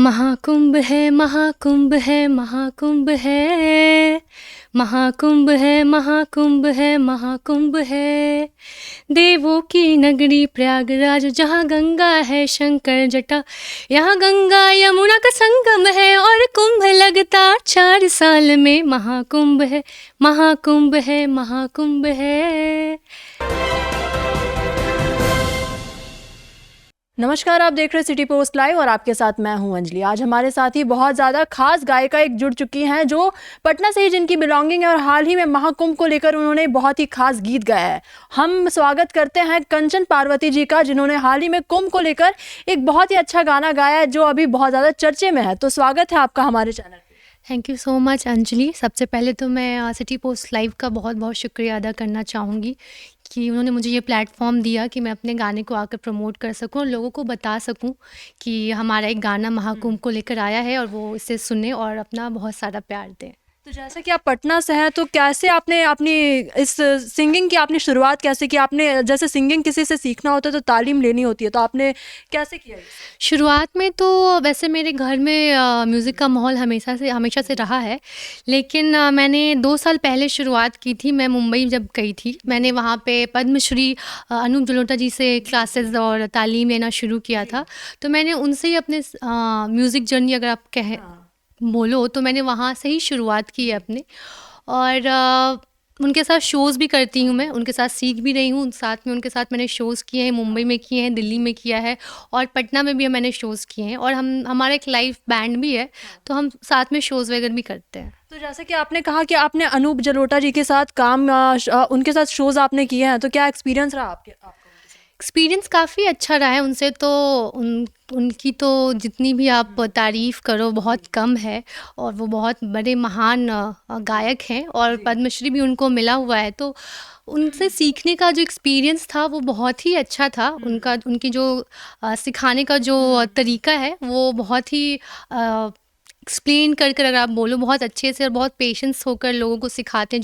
महाकुंभ है महाकुंभ है महाकुंभ है, महाकुंभ है महाकुंभ है महाकुंभ है। देवों की नगरी प्रयागराज, जहाँ गंगा है शंकर जटा, यहाँ गंगा यमुना का संगम है और कुंभ लगता 4 साल में। महाकुंभ है महाकुंभ है महाकुंभ है। नमस्कार, आप देख रहे हैं सिटी पोस्ट लाइव और आपके साथ मैं हूं अंजलि। आज हमारे साथ ही बहुत ज़्यादा खास गायिका एक जुड़ चुकी हैं जो पटना से ही जिनकी बिलोंगिंग है और हाल ही में महाकुंभ को लेकर उन्होंने बहुत ही खास गीत गाया है। हम स्वागत करते हैं कंचन पार्वती जी का, जिन्होंने हाल ही में कुंभ को लेकर एक बहुत ही अच्छा गाना गाया है जो अभी बहुत ज़्यादा चर्चे में है। तो स्वागत है आपका हमारे channel. Thank you so much Anjali. सबसे पहले तो मैं सिटी पोस्ट लाइव का बहुत बहुत शुक्रिया अदा करना चाहूँगी कि उन्होंने मुझे ये प्लेटफॉर्म दिया कि मैं अपने गाने को आकर प्रमोट कर सकूं और लोगों को बता सकूं कि हमारा एक गाना महाकुंभ को लेकर आया है और वो इसे सुने और अपना बहुत सारा प्यार दें। तो जैसे कि आप पटना से हैं, तो कैसे आपने अपनी इस सिंगिंग की आपने शुरुआत कैसे की? आपने जैसे सिंगिंग किसी से सीखना होता है तो तालीम लेनी होती है, तो आपने कैसे किया? शुरुआत में तो वैसे मेरे घर में म्यूज़िक का माहौल हमेशा से रहा है, लेकिन मैंने 2 साल पहले शुरुआत की थी। मैं मुंबई जब गई थी, मैंने वहाँ पे पद्मश्री अनूप जलोटा जी से क्लासेस और तालीम लेना शुरू किया था। तो मैंने उनसे ही अपने म्यूज़िक जर्नी अगर आप बोलो तो मैंने वहाँ से ही शुरुआत की है अपने। और उनके साथ शोज़ भी करती हूँ मैं, उनके साथ सीख भी रही हूँ। साथ में उनके साथ मैंने शोज़ किए हैं, मुंबई में किए हैं, दिल्ली में किया है और पटना में भी मैंने शोज़ किए हैं। और हमारा एक लाइव बैंड भी है, तो हम साथ में शोज़ वगैरह भी करते हैं। तो जैसे कि आपने कहा कि आपने अनूप जलोटा जी के साथ उनके साथ शोज़ आपने किए हैं, तो क्या एक्सपीरियंस रहा आपका? एक्सपीरियंस काफ़ी अच्छा रहा है उनसे। तो उनकी तो जितनी भी आप तारीफ़ करो बहुत कम है और वो बहुत बड़े महान गायक हैं और पद्मश्री भी उनको मिला हुआ है। तो उनसे सीखने का जो एक्सपीरियंस था वो बहुत ही अच्छा था। उनकी जो सिखाने का जो तरीका है वो बहुत ही एक्सप्लेन कर अगर आप बोलो बहुत अच्छे से और बहुत पेशेंस होकर लोगों को सिखाते हैं,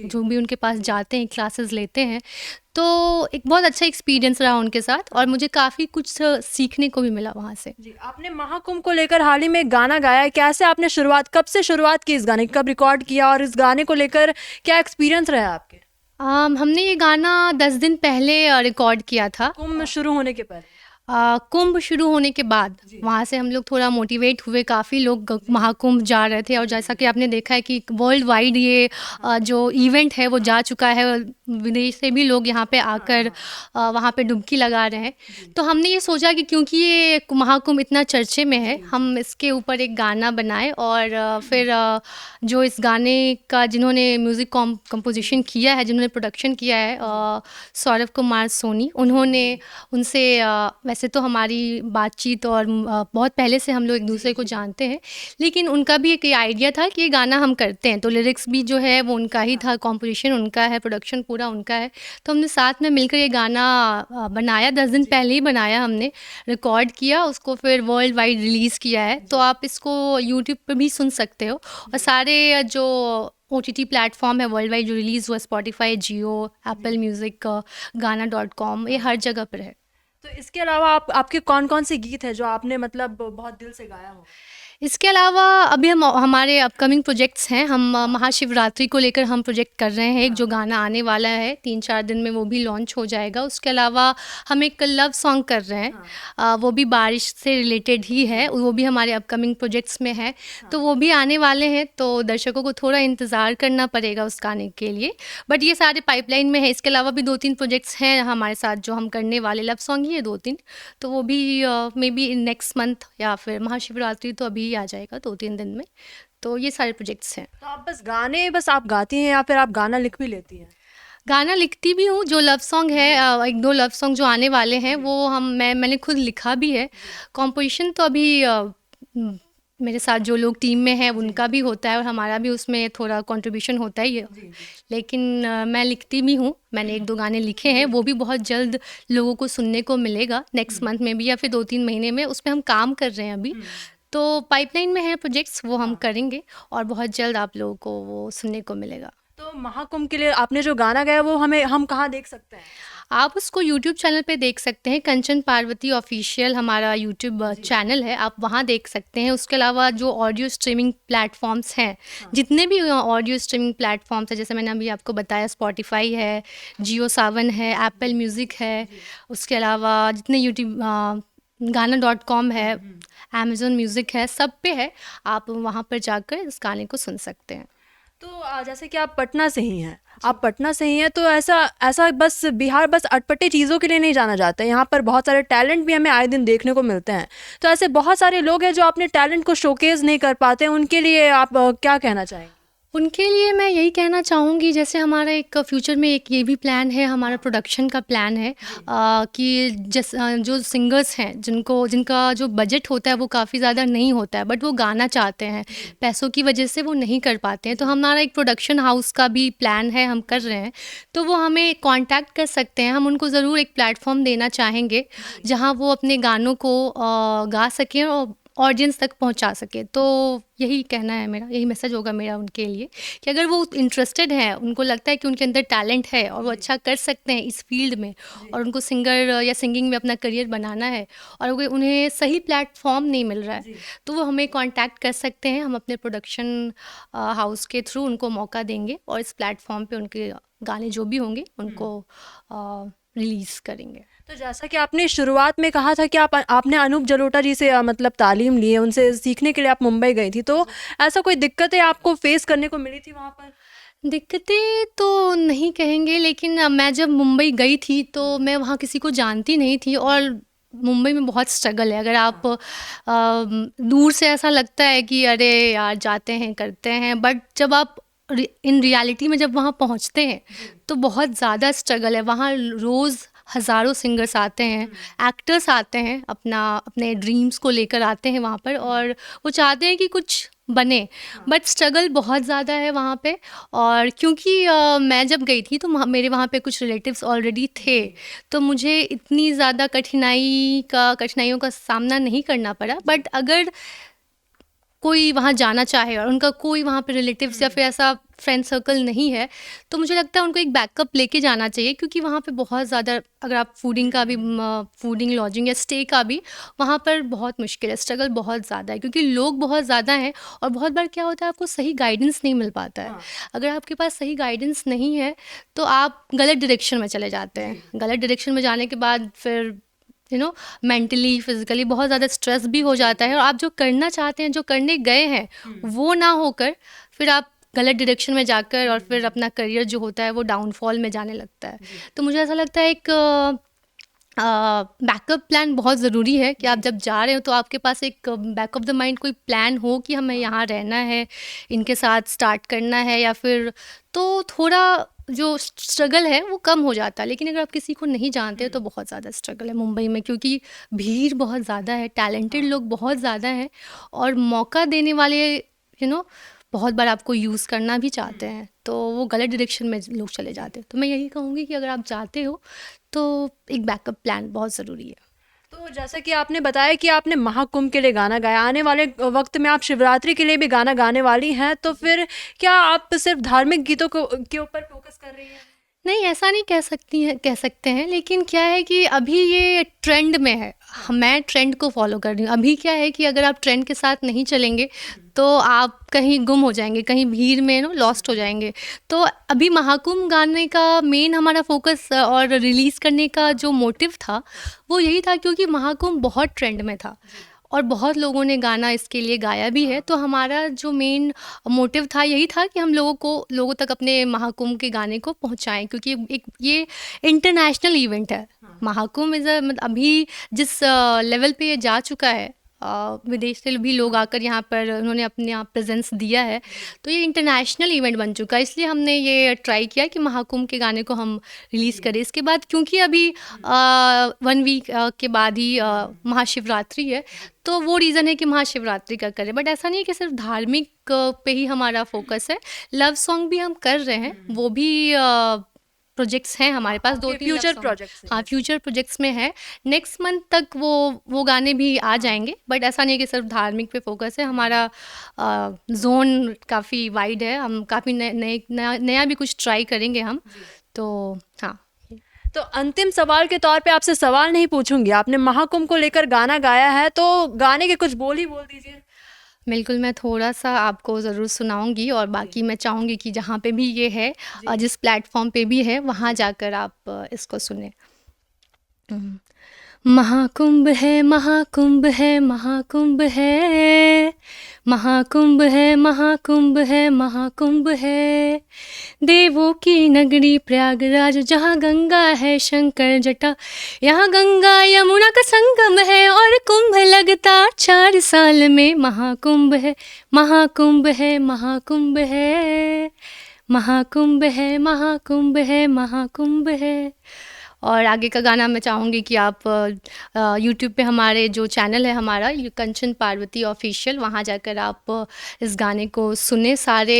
जो भी उनके पास जाते हैं, क्लासेस लेते हैं। तो एक बहुत अच्छा एक्सपीरियंस रहा उनके साथ और मुझे काफ़ी कुछ सीखने को भी मिला वहाँ से। जी, आपने महाकुंभ को लेकर हाल ही में एक गाना गाया है। कैसे आपने कब से शुरुआत की इस गाने की? कब रिकॉर्ड किया और इस गाने को लेकर क्या एक्सपीरियंस रहा आपके? हमने ये गाना 10 दिन पहले रिकॉर्ड किया था। कुंभ शुरू होने के पहले? कुंभ शुरू होने के बाद वहाँ से हम लोग थोड़ा मोटिवेट हुए। काफ़ी लोग महाकुंभ जा रहे थे और जैसा कि आपने देखा है कि वर्ल्ड वाइड ये जो इवेंट है वो जा चुका है। विदेश से भी लोग यहाँ पे आकर वहाँ पे डुबकी लगा रहे हैं। तो हमने ये सोचा कि क्योंकि ये महाकुंभ इतना चर्चे में है, हम इसके ऊपर एक गाना बनाए। और फिर जो इस गाने का जिन्होंने म्यूज़िक कंपोजिशन किया है, जिन्होंने प्रोडक्शन किया है, सौरभ कुमार सोनी, उनसे वैसे तो हमारी बातचीत और बहुत पहले से हम लोग एक दूसरे को जानते हैं, लेकिन उनका भी एक आइडिया था कि ये गाना हम करते हैं। तो लिरिक्स भी जो है वो उनका ही था, कंपोजिशन उनका है, प्रोडक्शन पूरा उनका है। तो हमने साथ में मिलकर ये गाना बनाया। 10 दिन पहले ही बनाया, हमने रिकॉर्ड किया, उसको फिर वर्ल्ड वाइड रिलीज़ किया है। तो आप इसको यूट्यूब पे भी सुन सकते हो और सारे जो OTT प्लेटफॉर्म है वर्ल्ड वाइड जो रिलीज़ हुआ, स्पॉटिफाई, जियो, एप्पल म्यूज़िक, गाना.com, ये हर जगह पर है। तो इसके अलावा आपके कौन-कौन से गीत हैं जो आपने मतलब बहुत दिल से गाया हो? इसके अलावा अभी हमारे अपकमिंग प्रोजेक्ट्स हैं। हम महाशिवरात्रि को लेकर हम प्रोजेक्ट कर रहे हैं, एक जो गाना आने वाला है 3-4 दिन में, वो भी लॉन्च हो जाएगा। उसके अलावा हम एक लव सॉन्ग कर रहे हैं, वो भी बारिश से रिलेटेड ही है, वो भी हमारे अपकमिंग प्रोजेक्ट्स में है। तो वो भी आने वाले हैं, तो दर्शकों को थोड़ा इंतज़ार करना पड़ेगा उस गाने के लिए, बट ये सारे पाइपलाइन में है। इसके अलावा भी 2-3 प्रोजेक्ट्स हैं हमारे साथ जो हम करने वाले, लव सॉन्ग ही है 2-3, तो वो भी मे बी नेक्स्ट मंथ या फिर महाशिवरात्रि तो अभी आ जाएगा 2-3 दिन में। तो ये सारे प्रोजेक्ट्स हैं। तो आप बस आप गाती हैं या फिर आप गाना लिख भी लेती हैं? गाना लिखती भी हूँ। जो लव सॉन्ग है, 1-2 लव सॉन्ग जो आने वाले हैं वो मैंने खुद लिखा भी है। कंपोजिशन तो अभी मेरे साथ जो लोग टीम में हैं उनका भी होता है और हमारा भी उसमें थोड़ा कंट्रीब्यूशन होता ही है। लेकिन मैं लिखती भी हूँ। मैंने 1-2 गाने लिखे हैं, वो भी बहुत जल्द लोगों को सुनने को मिलेगा, नेक्स्ट मंथ में भी या फिर 2-3 महीने में। उसमें हम काम कर रहे हैं अभी, तो पाइपलाइन में है प्रोजेक्ट्स, वो हम करेंगे और बहुत जल्द आप लोगों को वो सुनने को मिलेगा। तो महाकुंभ के लिए आपने जो गाना गाया वो हम कहाँ देख सकते हैं? आप उसको यूट्यूब चैनल पे देख सकते हैं, कंचन पार्वती ऑफिशियल हमारा यूट्यूब चैनल है, आप वहाँ देख सकते हैं। उसके अलावा जो ऑडियो स्ट्रीमिंग प्लेटफॉर्म्स हैं, जितने भी ऑडियो स्ट्रीमिंग प्लेटफॉर्म्स हैं, जैसे मैंने अभी आपको बताया स्पॉटिफाई है, जियो सावन है, एप्पल म्यूज़िक है, उसके अलावा जितने यूट्यूब गाना.com है, अमेज़न म्यूज़िक है, सब पे है। आप वहाँ पर जाकर इस गाने को सुन सकते हैं। तो जैसे कि आप पटना से ही हैं, आप पटना से ही हैं, तो ऐसा ऐसा बस बिहार बस अटपटे चीज़ों के लिए नहीं जाना जाता है, यहाँ पर बहुत सारे टैलेंट भी हमें आए दिन देखने को मिलते हैं। तो ऐसे बहुत सारे लोग हैं जो अपने टैलेंट को शोकेस नहीं कर पाते, उनके लिए आप क्या कहना चाहेंगे? उनके लिए मैं यही कहना चाहूँगी, जैसे हमारा एक फ्यूचर में एक ये भी प्लान है, हमारा प्रोडक्शन का प्लान है कि जो सिंगर्स हैं जिनका जो बजट होता है वो काफ़ी ज़्यादा नहीं होता है, बट वो गाना चाहते हैं, पैसों की वजह से वो नहीं कर पाते हैं, तो हमारा एक प्रोडक्शन हाउस का भी प्लान है, हम कर रहे हैं। तो वो हमें कांटेक्ट कर सकते हैं, हम उनको ज़रूर एक प्लेटफॉर्म देना चाहेंगे जहाँ वो अपने गानों को गा सकें और ऑडियंस तक पहुंचा सके। तो यही कहना है मेरा, यही मैसेज होगा मेरा उनके लिए कि अगर वो इंटरेस्टेड हैं, उनको लगता है कि उनके अंदर टैलेंट है और वो अच्छा कर सकते हैं इस फील्ड में, और उनको सिंगर या सिंगिंग में अपना करियर बनाना है, और अगर उन्हें सही प्लेटफॉर्म नहीं मिल रहा है तो वो हमें कांटेक्ट कर सकते हैं। हम अपने प्रोडक्शन हाउस के थ्रू उनको मौका देंगे और इस प्लेटफॉर्म पे उनके गाने जो भी होंगे उनको रिलीज़ करेंगे। तो जैसा कि आपने शुरुआत में कहा था कि आपने अनूप जलोटा जी से मतलब तालीम ली है, उनसे सीखने के लिए आप मुंबई गई थी, तो ऐसा कोई दिक्कतें आपको फेस करने को मिली थी वहाँ पर? दिक्कतें तो नहीं कहेंगे, लेकिन मैं जब मुंबई गई थी तो मैं वहाँ किसी को जानती नहीं थी, और मुंबई में बहुत स्ट्रगल है। अगर आप दूर से ऐसा लगता है कि अरे यार जाते हैं करते हैं, बट जब आप इन रियलिटी में जब वहाँ पहुँचते हैं तो बहुत ज़्यादा स्ट्रगल है। वहाँ रोज़ हज़ारों सिंगर्स आते हैं, एक्टर्स आते हैं, अपने ड्रीम्स को लेकर आते हैं वहाँ पर, और वो चाहते हैं कि कुछ बने, बट स्ट्रगल बहुत ज़्यादा है वहाँ पे। और क्योंकि मैं जब गई थी तो मेरे वहाँ पे कुछ रिलेटिव्स ऑलरेडी थे, तो मुझे इतनी ज़्यादा कठिनाइयों का सामना नहीं करना पड़ा। बट अगर कोई वहाँ जाना चाहे और उनका कोई वहाँ पे रिलेटिव्स या फिर ऐसा फ्रेंड सर्कल नहीं है, तो मुझे लगता है उनको एक बैकअप लेके जाना चाहिए, क्योंकि वहाँ पे बहुत ज़्यादा, अगर आप फूडिंग लॉजिंग या स्टे का भी, वहाँ पर बहुत मुश्किल है, स्ट्रगल बहुत ज़्यादा है, क्योंकि लोग बहुत ज़्यादा हैं, और बहुत बार क्या होता है आपको सही गाइडेंस नहीं मिल पाता है। अगर आपके पास सही गाइडेंस नहीं है तो आप गलत डायरेक्शन में चले जाते हैं। गलत डायरेक्शन में जाने के बाद फिर मेंटली फिजिकली बहुत ज़्यादा स्ट्रेस भी हो जाता है, और आप जो करना चाहते हैं, जो करने गए हैं, वो ना होकर फिर आप गलत डायरेक्शन में जाकर और फिर अपना करियर जो होता है वो डाउनफॉल में जाने लगता है। तो मुझे ऐसा लगता है एक बैकअप प्लान बहुत ज़रूरी है कि आप जब जा रहे हो तो आपके पास एक बैक ऑफ द माइंड कोई प्लान हो कि हमें यहाँ रहना है, इनके साथ स्टार्ट करना है, या फिर तो थोड़ा जो स्ट्रगल है वो कम हो जाता है। लेकिन अगर आप किसी को नहीं जानते हो तो बहुत ज़्यादा स्ट्रगल है मुंबई में, क्योंकि भीड़ बहुत ज़्यादा है, टैलेंटेड लोग बहुत ज़्यादा हैं, और मौका देने वाले बहुत बार आपको यूज़ करना भी चाहते हैं, तो वो गलत डायरेक्शन में लोग चले जाते हैं। तो मैं यही कहूँगी कि अगर आप जाते हो तो एक बैकअप प्लान बहुत ज़रूरी है। तो जैसा कि आपने बताया कि आपने महाकुंभ के लिए गाना गाया, आने वाले वक्त में आप शिवरात्रि के लिए भी गाना गाने वाली हैं, तो फिर क्या आप सिर्फ धार्मिक गीतों के ऊपर फोकस कर रही हैं? नहीं, ऐसा नहीं कह सकते हैं, लेकिन क्या है कि अभी ये ट्रेंड में है, मैं ट्रेंड को फॉलो कर रही हूँ। अभी क्या है कि अगर आप ट्रेंड के साथ नहीं चलेंगे तो आप कहीं गुम हो जाएंगे, कहीं भीड़ में लॉस्ट हो जाएंगे। तो अभी महाकुंभ गाने का मेन हमारा फोकस और रिलीज़ करने का जो मोटिव था वो यही था, क्योंकि महाकुंभ बहुत ट्रेंड में था और बहुत लोगों ने गाना इसके लिए गाया भी है। तो हमारा जो मेन मोटिव था यही था कि हम लोगों तक अपने महाकुंभ के गाने को पहुंचाएं, क्योंकि ये इंटरनेशनल इवेंट है। महाकुंभ मतलब अभी जिस लेवल पे ये जा चुका है, विदेश से भी लोग आकर यहाँ पर उन्होंने अपने यहाँ प्रेजेंस दिया है, तो ये इंटरनेशनल इवेंट बन चुका है। इसलिए हमने ये ट्राई किया कि महाकुंभ के गाने को हम रिलीज़ करें। इसके बाद क्योंकि अभी 1 वीक के बाद ही महाशिवरात्रि है, तो वो रीज़न है कि महाशिवरात्रि का करें। बट ऐसा नहीं है कि सिर्फ धार्मिक पे ही हमारा फोकस है, लव सॉन्ग भी हम कर रहे हैं, वो भी प्रोजेक्ट्स हैं हमारे पास, 2-3 फ्यूचर love song। प्रोजेक्ट्स हाँ, फ्यूचर प्रोजेक्ट्स में है। नेक्स्ट मंथ तक वो गाने भी आ जाएंगे, बट ऐसा नहीं है कि सिर्फ धार्मिक पे फोकस है हमारा। जोन काफ़ी वाइड है, हम काफ़ी नया भी कुछ ट्राई करेंगे हम। तो हाँ, तो अंतिम सवाल के तौर पे आपसे सवाल नहीं पूछूंगी, आपने महाकुंभ को लेकर गाना गाया है तो गाने के कुछ बोल ही बोल दीजिए। बिल्कुल मैं थोड़ा सा आपको ज़रूर सुनाऊंगी, और बाकी मैं चाहूँगी कि जहाँ पे भी ये है, जिस प्लेटफॉर्म पे भी है, वहाँ जाकर आप इसको सुने। महाकुंभ है, महाकुंभ है, महाकुंभ है, महाकुंभ है, महाकुंभ है, महाकुंभ है, देवों की नगरी प्रयागराज, जहाँ गंगा है शंकर जटा, यहाँ गंगा यमुना का संगम है, और कुंभ लगता 4 साल में। महाकुंभ है, महाकुंभ है, महाकुंभ है, महाकुंभ है, महाकुंभ है, महाकुंभ है। और आगे का गाना मैं चाहूँगी कि आप यूट्यूब पे हमारे जो चैनल है हमारा कंचन पार्वती ऑफिशियल, वहाँ जाकर आप इस गाने को सुने। सारे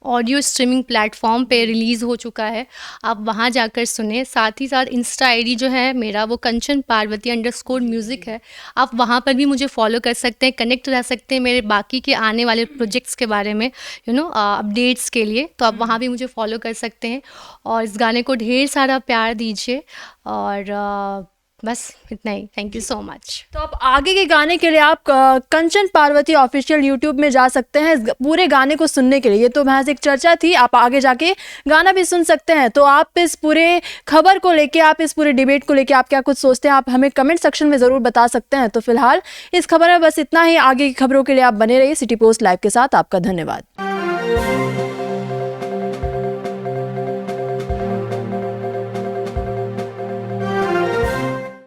ऑडियो स्ट्रीमिंग प्लेटफॉर्म पे रिलीज़ हो चुका है, आप वहाँ जाकर सुने। साथ ही साथ इंस्टा आईडी जो है मेरा वो कंचन पार्वती _म्यूज़िक है, आप वहाँ पर भी मुझे फॉलो कर सकते हैं, कनेक्ट रह सकते हैं मेरे बाकी के आने वाले प्रोजेक्ट्स के बारे में, अपडेट्स के लिए। तो आप वहाँ भी मुझे फॉलो कर सकते हैं, और इस गाने को ढेर सारा प्यार दीजिए। और बस इतना ही, थैंक यू सो मच। तो आप आगे के गाने के लिए आप कंचन पार्वती ऑफिशियल यूट्यूब में जा सकते हैं इस पूरे गाने को सुनने के लिए। ये तो महज एक चर्चा थी, आप आगे जाके गाना भी सुन सकते हैं। तो आप इस पूरे खबर को लेके, आप इस पूरे डिबेट को लेके आप क्या कुछ सोचते हैं, आप हमें कमेंट सेक्शन में ज़रूर बता सकते हैं। तो फिलहाल इस खबर में बस इतना ही, आगे की खबरों के लिए आप बने रहिए सिटी पोस्ट लाइव के साथ। आपका धन्यवाद।